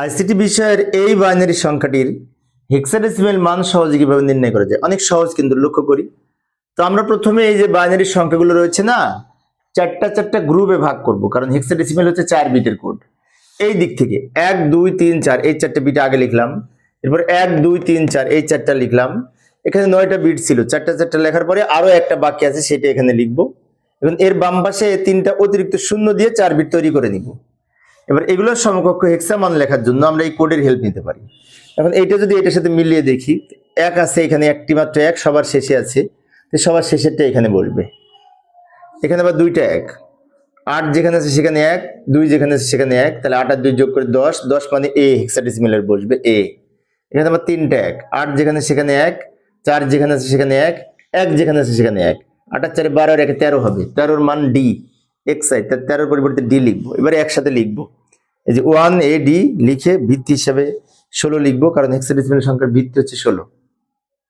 ICT বিষয়ের এই binary সংখ্যাটির হেক্সাডেসিমাল মান সহজে কিভাবে নির্ণয় করা যায়? অনেক সহজ, কিন্তু লক্ষ্য করি। তো আমরা প্রথমে এই যে বাইনারি সংখ্যাগুলো রয়েছে না, চারটা গ্রুপে ভাগ করব, কারণ হেক্সাডেসিমাল হচ্ছে 4 বিটের কোড। এই দিক থেকে 1 2 3 4 এই 4টে বিট আগে লিখলাম, এরপর 1 2 3 4 এই 4টা লিখলাম। এখানে 9টা বিট ছিল, চারটা লেখার পরে আরো একটা বাকি আছে, সেটা এখানে লিখবো। এবং এর বাম পাশে 3টা অতিরিক্ত শূন্য দিয়ে 4 বিট তৈরি করে নিব। এবার এগুলোর সমকক্ষ হেক্সা মান লেখার জন্য আমরা এই কোডের হেল্প নিতে পারি। এখন এইটা যদি এটার সাথে মিলিয়ে দেখি, 1 আছে এখানে, একটি মাত্র 1 সবার শেষে আছে, তো সবার শেষেরটা এখানে বসবে। এখানে আবার 2টা 1, 8 যেখানে আছে সেখানে 1, 2 যেখানে আছে সেখানে 1, তাহলে 8 আর 2 যোগ করে 10, 10 মানে এ হেক্সাডেসিমালের বসবে এ। এখানে আবার 3টা 1, 8 যেখানে সেখানে 1, 4 যেখানে আছে সেখানে 1, 1 যেখানে আছে সেখানে 1, 8 আর 4 12 আর 1 13 হবে, 13 এর মান ডি এক্সাই, তার 13 এর পরিবর্তে ডি লিখবো। এবারে একসাথে লিখবো, এই যে 1 এ ডি লিখে ভিত্তি হিসাবে 16 লিখবো, কারণ হেক্সাডেসিমাল সংখ্যার ভিত্তি হচ্ছে 16।